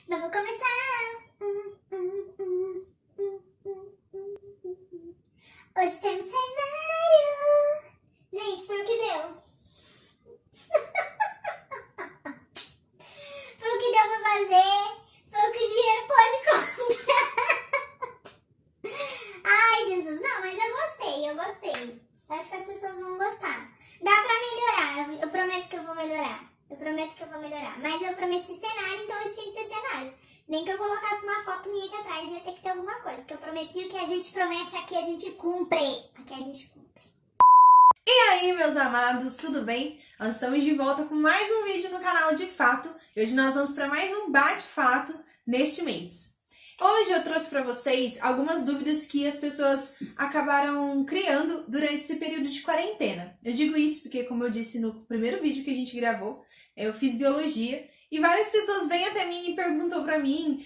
Vamos começar! Hoje temos cenário! Gente, foi o que deu. Foi o que deu pra fazer. Foi o que o dinheiro pode comprar. Ai, Jesus, não, mas eu gostei. Acho que as pessoas vão gostar. Dá pra melhorar, eu prometo que eu vou melhorar. Mas eu prometi cenário, então eu tinha que ter cenário. Nem que eu colocasse uma foto minha aqui atrás, ia ter que ter alguma coisa. Porque eu prometi o que a gente promete, aqui a gente cumpre. Aqui a gente cumpre. E aí, meus amados, tudo bem? Nós estamos de volta com mais um vídeo no canal de Fato. E hoje nós vamos para mais um bate-fato neste mês. Hoje eu trouxe para vocês algumas dúvidas que as pessoas acabaram criando durante esse período de quarentena. Eu digo isso porque, como eu disse no primeiro vídeo que a gente gravou, eu fiz biologia e várias pessoas vêm até mim e perguntam pra mim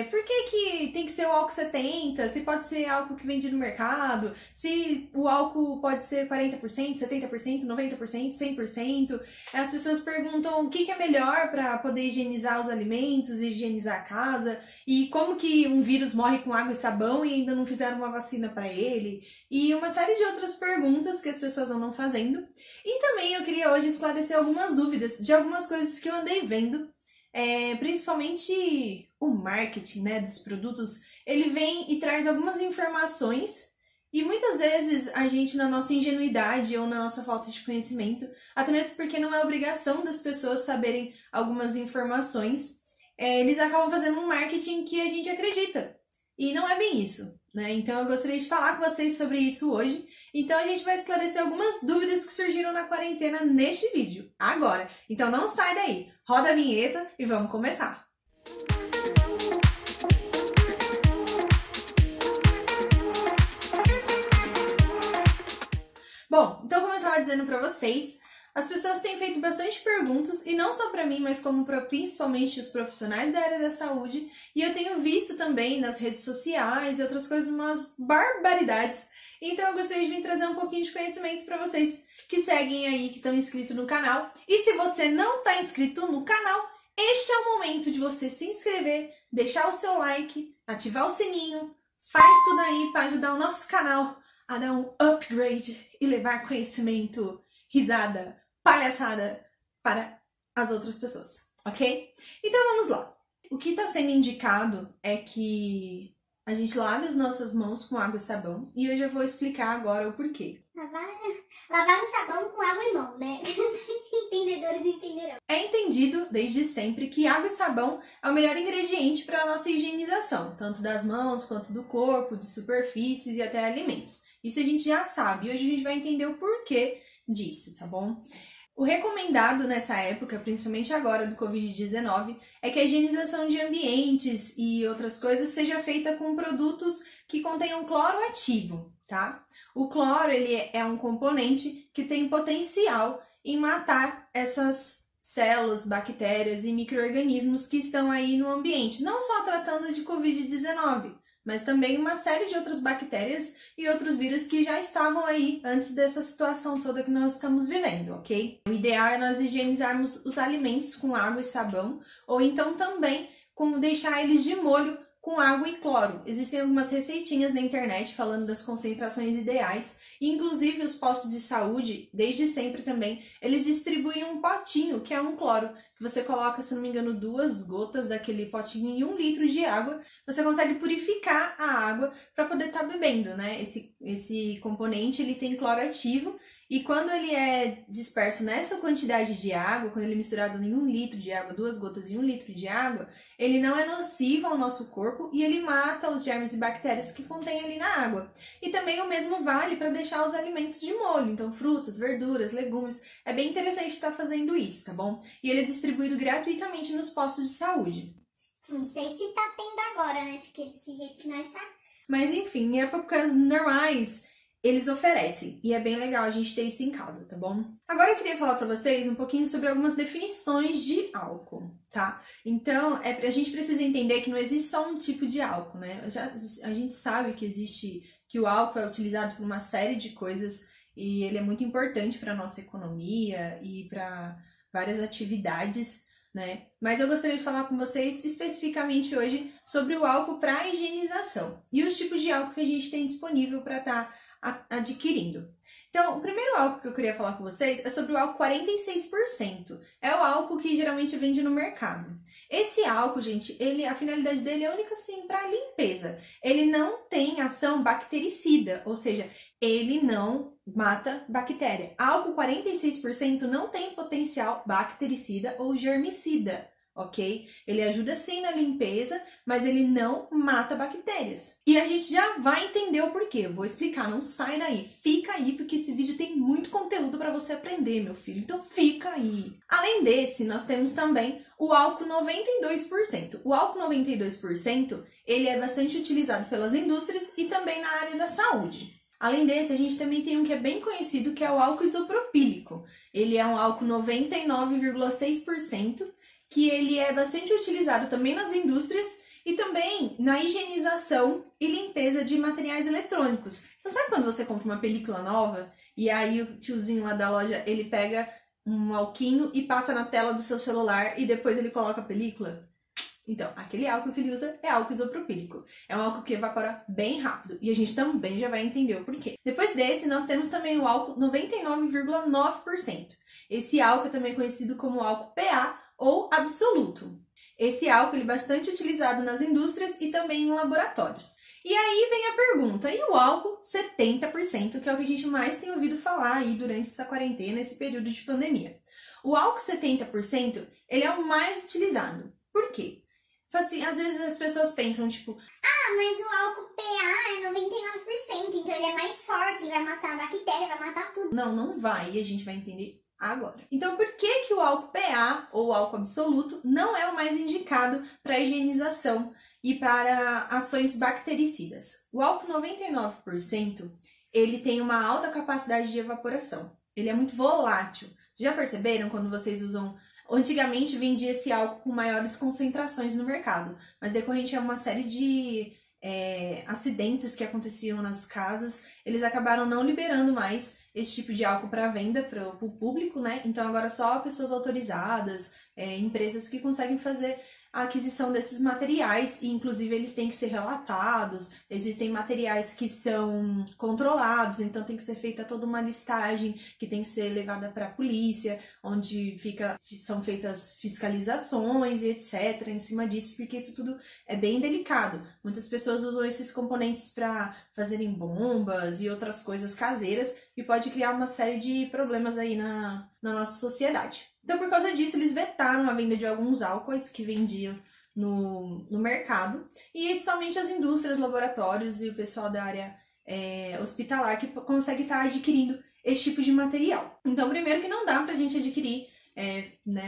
por que tem que ser o álcool 70, se pode ser álcool que vende no mercado, se o álcool pode ser 40%, 70%, 90%, 100%. As pessoas perguntam o que é melhor para poder higienizar os alimentos, higienizar a casa, e como que um vírus morre com água e sabão e ainda não fizeram uma vacina para ele, e uma série de outras perguntas que as pessoas andam fazendo. E também eu queria hoje esclarecer algumas dúvidas de algumas coisas que eu andei vendo, principalmente o marketing, né, dos produtos. Ele vem e traz algumas informações e muitas vezes a gente, na nossa ingenuidade ou na nossa falta de conhecimento, até mesmo porque não é obrigação das pessoas saberem algumas informações, eles acabam fazendo um marketing que a gente acredita. E não é bem isso, né? Então eu gostaria de falar com vocês sobre isso hoje. Então a gente vai esclarecer algumas dúvidas que surgiram na quarentena neste vídeo, agora. Então não sai daí, roda a vinheta e vamos começar! Bom, então como eu estava dizendo para vocês, as pessoas têm feito bastante perguntas, e não só para mim, mas como para principalmente os profissionais da área da saúde, e eu tenho visto também nas redes sociais e outras coisas, umas barbaridades. Então eu gostaria de vir trazer um pouquinho de conhecimento para vocês que seguem aí, que estão inscritos no canal. E se você não está inscrito no canal, este é o momento de você se inscrever, deixar o seu like, ativar o sininho, faz tudo aí para ajudar o nosso canal a dar um upgrade e levar conhecimento, risada, palhaçada para as outras pessoas, ok? Então vamos lá. O que está sendo indicado é que a gente lave as nossas mãos com água e sabão, e eu já vou explicar agora o porquê. Lavar o sabão com água e mão, né? Entendedores entenderão. É entendido desde sempre que água e sabão é o melhor ingrediente para a nossa higienização, tanto das mãos quanto do corpo, de superfícies e até alimentos. Isso a gente já sabe, e hoje a gente vai entender o porquê disso, tá bom? O recomendado nessa época, principalmente agora do Covid-19, é que a higienização de ambientes e outras coisas seja feita com produtos que contenham cloro ativo, tá? O cloro, ele é um componente que tem potencial em matar essas células, bactérias e micro-organismos que estão aí no ambiente, não só tratando de Covid-19, mas também uma série de outras bactérias e outros vírus que já estavam aí antes dessa situação toda que nós estamos vivendo, ok? O ideal é nós higienizarmos os alimentos com água e sabão, ou então também deixar eles de molho com água e cloro. Existem algumas receitinhas na internet falando das concentrações ideais, e inclusive os postos de saúde, desde sempre também, eles distribuem um potinho, que é um cloro, que você coloca, se não me engano, 2 gotas daquele potinho em 1 litro de água, você consegue purificar a água para poder estar bebendo, né? Esse componente, ele tem cloro ativo, e quando ele é disperso nessa quantidade de água, quando ele é misturado em 1 litro de água, 2 gotas em 1 litro de água, ele não é nocivo ao nosso corpo e ele mata os germes e bactérias que contém ali na água. E também o mesmo vale para deixar os alimentos de molho, então frutas, verduras, legumes. É bem interessante estar fazendo isso, tá bom? E ele é distribuído gratuitamente nos postos de saúde. Não sei se tá tendo agora, né? Porque desse jeito que nós tá... Mas enfim, em épocas normais, eles oferecem, e é bem legal a gente ter isso em casa, tá bom? Agora eu queria falar pra vocês um pouquinho sobre algumas definições de álcool, tá? Então, a gente precisa entender que não existe só um tipo de álcool, né? A gente sabe que o álcool é utilizado por uma série de coisas, e ele é muito importante para nossa economia e para várias atividades, né? Mas eu gostaria de falar com vocês especificamente hoje sobre o álcool para higienização e os tipos de álcool que a gente tem disponível para estar adquirindo. Então, o primeiro álcool que eu queria falar com vocês é sobre o álcool 46%. É o álcool que geralmente vende no mercado. Esse álcool, gente, a finalidade dele é única assim para limpeza. Ele não tem ação bactericida, ou seja, ele não mata bactéria. Álcool 46% não tem potencial bactericida ou germicida, ok? Ele ajuda sim na limpeza, mas ele não mata bactérias. E a gente já vai entender o porquê. Eu vou explicar, não sai daí. Fica aí, porque esse vídeo tem muito conteúdo para você aprender, meu filho. Então fica aí. Além desse, nós temos também o álcool 92%. O álcool 92%, ele é bastante utilizado pelas indústrias e também na área da saúde. Além desse, a gente também tem um que é bem conhecido, que é o álcool isopropílico. Ele é um álcool 99,6%, que ele é bastante utilizado também nas indústrias e também na higienização e limpeza de materiais eletrônicos. Então, sabe quando você compra uma película nova e aí o tiozinho lá da loja, ele pega um alquinho e passa na tela do seu celular e depois ele coloca a película? Então, aquele álcool que ele usa é álcool isopropílico. É um álcool que evapora bem rápido e a gente também já vai entender o porquê. Depois desse, nós temos também o álcool 99,9%. Esse álcool é também conhecido como álcool PA ou absoluto. Esse álcool ele é bastante utilizado nas indústrias e também em laboratórios. E aí vem a pergunta, e o álcool 70%, que é o que a gente mais tem ouvido falar aí durante essa quarentena, esse período de pandemia. O álcool 70%, ele é o mais utilizado. Por quê? Assim, às vezes as pessoas pensam, tipo, mas o álcool PA é 99%, então ele é mais forte, ele vai matar a bactéria, vai matar tudo. Não vai, e a gente vai entender agora. Então, por que o álcool PA, ou álcool absoluto, não é o mais indicado para higienização e para ações bactericidas? O álcool 99%, ele tem uma alta capacidade de evaporação. Ele é muito volátil. Já perceberam quando vocês usam... Antigamente vendia esse álcool com maiores concentrações no mercado, mas decorrente a uma série de acidentes que aconteciam nas casas, eles acabaram não liberando mais esse tipo de álcool para venda para o público, né? Então agora só pessoas autorizadas, empresas que conseguem fazer a aquisição desses materiais e inclusive eles têm que ser relatados, existem materiais que são controlados, então tem que ser feita toda uma listagem que tem que ser levada para a polícia, onde são feitas fiscalizações e etc. em cima disso, porque isso tudo é bem delicado. Muitas pessoas usam esses componentes para fazerem bombas e outras coisas caseiras e pode criar uma série de problemas aí na nossa sociedade. Então, por causa disso, eles vetaram a venda de alguns álcoois que vendiam no mercado e somente as indústrias, laboratórios e o pessoal da área hospitalar que consegue estar adquirindo esse tipo de material. Então, primeiro que não dá pra gente adquirir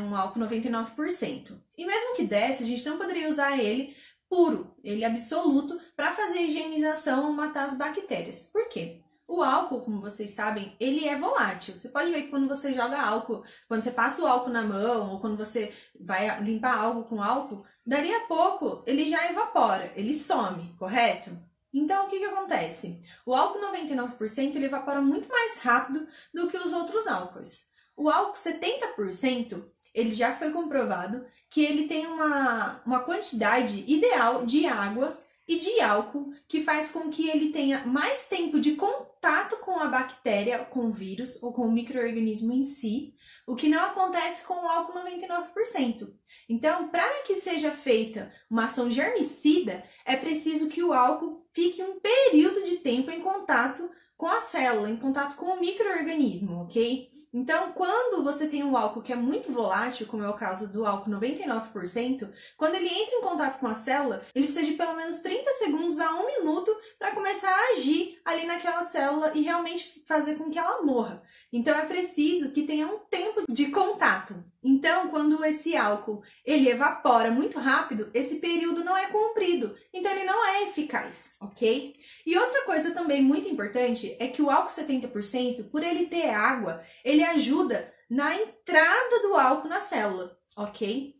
um álcool 99%. E mesmo que desse, a gente não poderia usar ele puro, ele absoluto, para fazer higienização ou matar as bactérias. Por quê? O álcool, como vocês sabem, ele é volátil. Você pode ver que quando você joga álcool, quando você passa o álcool na mão, ou quando você vai limpar algo com álcool, dali a pouco ele já evapora, ele some, correto? Então, o que acontece? O álcool 99% ele evapora muito mais rápido do que os outros álcoois. O álcool 70%, ele já foi comprovado que ele tem uma quantidade ideal de água e de álcool que faz com que ele tenha mais tempo de contato com a bactéria, com o vírus ou com o micro-organismo em si, o que não acontece com o álcool 99%. Então, para que seja feita uma ação germicida, é preciso que o álcool fique um período de tempo em contato com a célula, em contato com o micro-organismo, ok? Então, quando você tem um álcool que é muito volátil, como é o caso do álcool 99%, quando ele entra em contato com a célula, ele precisa de pelo menos 30 segundos a 1 minuto para começar a agir ali naquela célula e realmente fazer com que ela morra. Então, é preciso que tenha um tempo de contato. Então, quando esse álcool ele evapora muito rápido, esse período não é cumprido, então ele não é eficaz, ok? E outra coisa também muito importante é que o álcool 70%, por ele ter água, ele ajuda na entrada do álcool na célula, ok?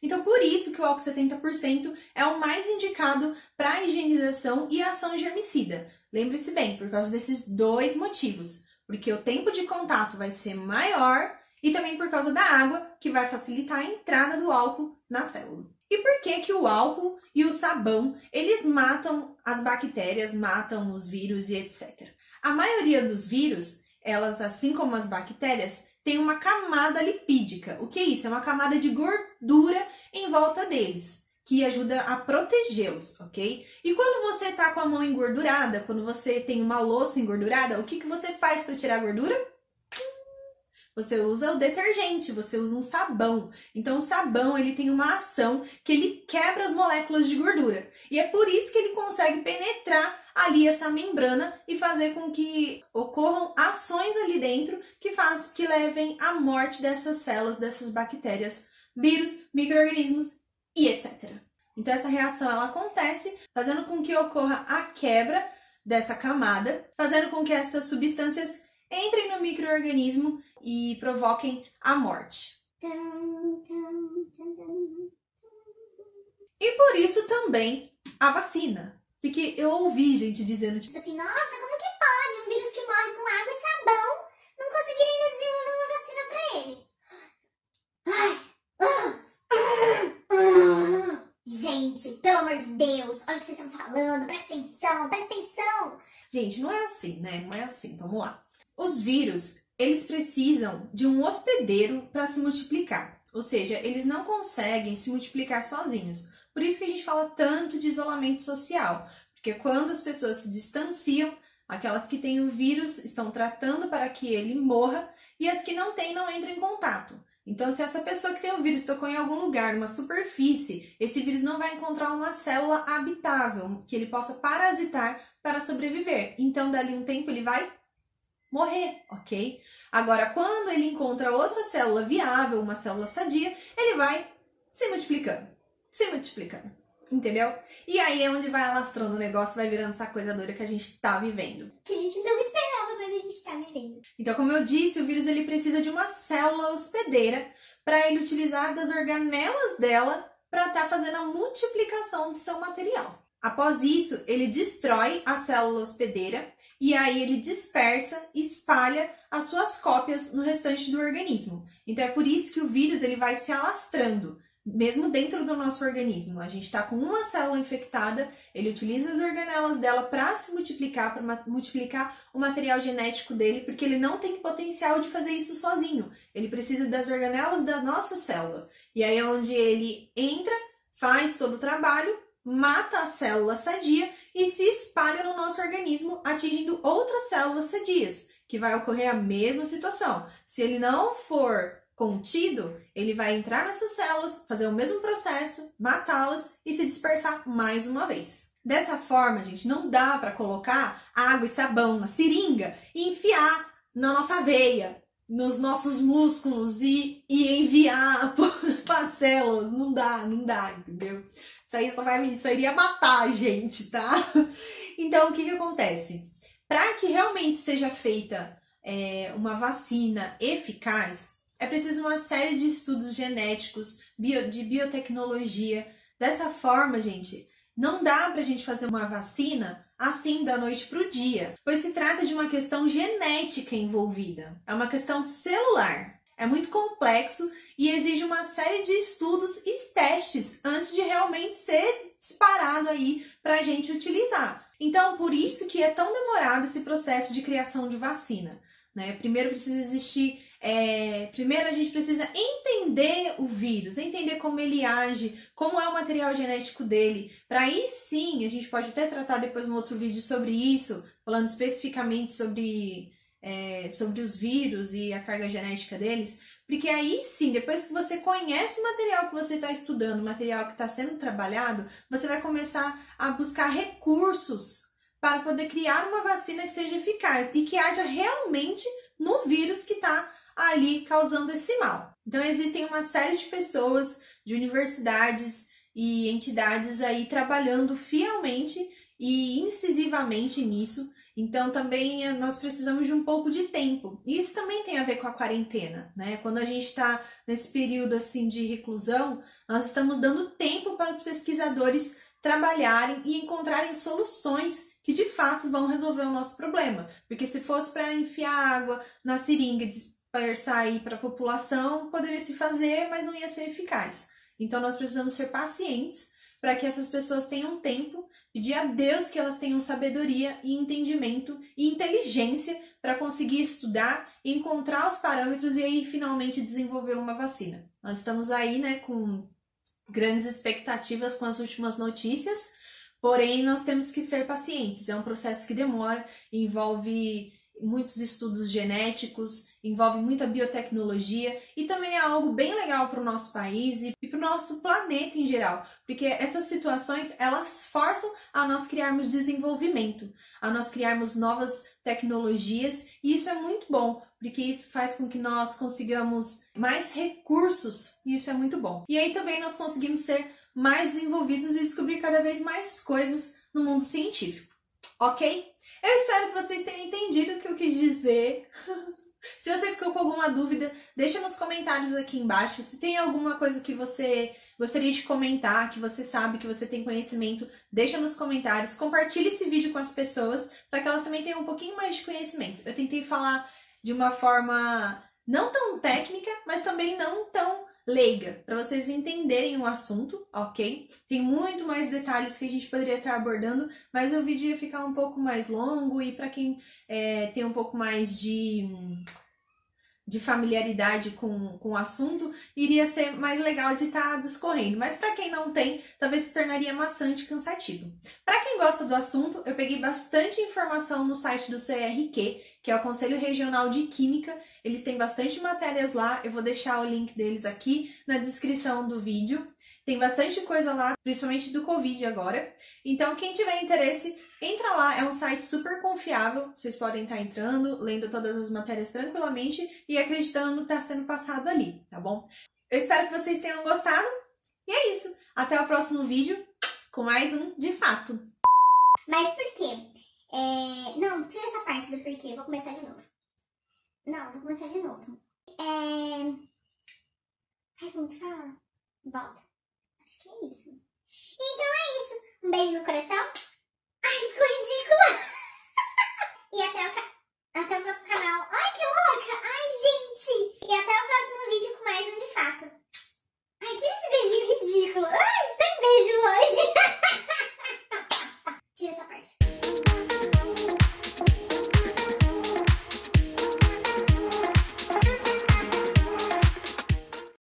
Então, por isso que o álcool 70% é o mais indicado para higienização e ação germicida. Lembre-se bem, por causa desses dois motivos, porque o tempo de contato vai ser maior e também por causa da água, que vai facilitar a entrada do álcool na célula. E por que que o álcool e o sabão, eles matam as bactérias, matam os vírus e etc? A maioria dos vírus, elas, assim como as bactérias, tem uma camada lipídica. O que é isso? É uma camada de gordura em volta deles, que ajuda a protegê-los, ok? E quando você tá com a mão engordurada, quando você tem uma louça engordurada, o que que você faz para tirar a gordura? Você usa o detergente, você usa um sabão. Então, o sabão, ele tem uma ação que ele quebra as moléculas de gordura. E é por isso que ele consegue penetrar ali essa membrana e fazer com que ocorram ações ali dentro que levem à morte dessas células, dessas bactérias, vírus, micro-organismos e etc. Então, essa reação, ela acontece fazendo com que ocorra a quebra dessa camada, fazendo com que essas substâncias entrem no micro-organismo e provoquem a morte. E por isso também a vacina. Porque eu ouvi gente dizendo, tipo assim, nossa, como que pode um vírus que morre com água e sabão não conseguir ainda desenvolver uma vacina pra ele? Gente, pelo amor de Deus, olha o que vocês estão falando, presta atenção, presta atenção. Gente, não é assim, né? Não é assim, vamos lá. Os vírus, eles precisam de um hospedeiro para se multiplicar. Ou seja, eles não conseguem se multiplicar sozinhos. Por isso que a gente fala tanto de isolamento social. Porque quando as pessoas se distanciam, aquelas que têm o vírus estão tratando para que ele morra e as que não têm não entram em contato. Então, se essa pessoa que tem o vírus tocou em algum lugar, numa superfície, esse vírus não vai encontrar uma célula habitável que ele possa parasitar para sobreviver. Então, dali um tempo, ele vai morrer, ok? Agora, quando ele encontra outra célula viável, uma célula sadia, ele vai se multiplicando, entendeu? E aí é onde vai alastrando o negócio, vai virando essa coisa doida que a gente tá vivendo. Que a gente não esperava, mas a gente tá vivendo. Então, como eu disse, o vírus ele precisa de uma célula hospedeira para ele utilizar das organelas dela para estar fazendo a multiplicação do seu material. Após isso, ele destrói a célula hospedeira e aí ele dispersa, espalha as suas cópias no restante do organismo. Então é por isso que o vírus ele vai se alastrando, mesmo dentro do nosso organismo. A gente está com uma célula infectada, ele utiliza as organelas dela para se multiplicar, para multiplicar o material genético dele, porque ele não tem potencial de fazer isso sozinho. Ele precisa das organelas da nossa célula. E aí é onde ele entra, faz todo o trabalho, mata a célula sadia e se espalha no nosso organismo, atingindo outras células sadias, que vai ocorrer a mesma situação. Se ele não for contido, ele vai entrar nessas células, fazer o mesmo processo, matá-las e se dispersar mais uma vez. Dessa forma, gente, não dá para colocar água e sabão na seringa e enfiar na nossa veia, nos nossos músculos e enviar para as células. Não dá, entendeu? Isso aí só iria matar a gente, tá? Então, o que acontece? Para que realmente seja feita uma vacina eficaz, é preciso uma série de estudos genéticos, de biotecnologia. Dessa forma, gente, não dá pra gente fazer uma vacina assim da noite pro dia, pois se trata de uma questão genética envolvida. É uma questão celular. É muito complexo e exige uma série de estudos e testes antes de realmente ser disparado aí para a gente utilizar. Então, por isso que é tão demorado esse processo de criação de vacina, né? Primeiro precisa existir, primeiro a gente precisa entender o vírus, entender como ele age, como é o material genético dele, para aí sim, a gente pode até tratar depois um outro vídeo sobre isso, falando especificamente sobre os vírus e a carga genética deles, porque aí sim, depois que você conhece o material que você está estudando, o material que está sendo trabalhado, você vai começar a buscar recursos para poder criar uma vacina que seja eficaz e que haja realmente no vírus que está ali causando esse mal. Então existem uma série de pessoas, de universidades e entidades aí trabalhando fielmente e incisivamente nisso. Então, também nós precisamos de um pouco de tempo. E isso também tem a ver com a quarentena, né? Quando a gente está nesse período assim de reclusão, nós estamos dando tempo para os pesquisadores trabalharem e encontrarem soluções que de fato vão resolver o nosso problema. Porque se fosse para enfiar água na seringa dispersar aí para a população, poderia se fazer, mas não ia ser eficaz. Então nós precisamos ser pacientes para que essas pessoas tenham tempo, pedir a Deus que elas tenham sabedoria e entendimento e inteligência para conseguir estudar, encontrar os parâmetros e aí finalmente desenvolver uma vacina. Nós estamos aí, né, com grandes expectativas com as últimas notícias, porém nós temos que ser pacientes. É um processo que demora, envolve muitos estudos genéticos, envolve muita biotecnologia e também é algo bem legal para o nosso país e para o nosso planeta em geral, porque essas situações elas forçam a nós criarmos desenvolvimento, a nós criarmos novas tecnologias e isso é muito bom, porque isso faz com que nós consigamos mais recursos e isso é muito bom. E aí também nós conseguimos ser mais desenvolvidos e descobrir cada vez mais coisas no mundo científico, ok? Eu espero que vocês tenham entendido o que eu quis dizer. Se você ficou com alguma dúvida, deixa nos comentários aqui embaixo. Se tem alguma coisa que você gostaria de comentar, que você sabe, que você tem conhecimento, deixa nos comentários. Compartilhe esse vídeo com as pessoas para que elas também tenham um pouquinho mais de conhecimento. Eu tentei falar de uma forma não tão técnica, mas também não tão leiga, para vocês entenderem o assunto, ok? Tem muito mais detalhes que a gente poderia estar abordando, mas o vídeo ia ficar um pouco mais longo e para quem tem um pouco mais de familiaridade com o assunto, iria ser mais legal de estar discorrendo. Mas para quem não tem, talvez se tornaria maçante e cansativo. Para quem gosta do assunto, eu peguei bastante informação no site do CRQ, que é o Conselho Regional de Química. Eles têm bastante matérias lá, eu vou deixar o link deles aqui na descrição do vídeo. Tem bastante coisa lá, principalmente do Covid agora. Então, quem tiver interesse, entra lá. É um site super confiável. Vocês podem estar entrando, lendo todas as matérias tranquilamente e acreditando no que está sendo passado ali, tá bom? Eu espero que vocês tenham gostado. E é isso. Até o próximo vídeo com mais um De Fato. Mas por quê? Não, tira essa parte do porquê. Vou começar de novo. Não, vou começar de novo. Ai, como que fala? Volta. Acho que é isso. Então é isso. Um beijo no coração. Ai, ficou ridícula.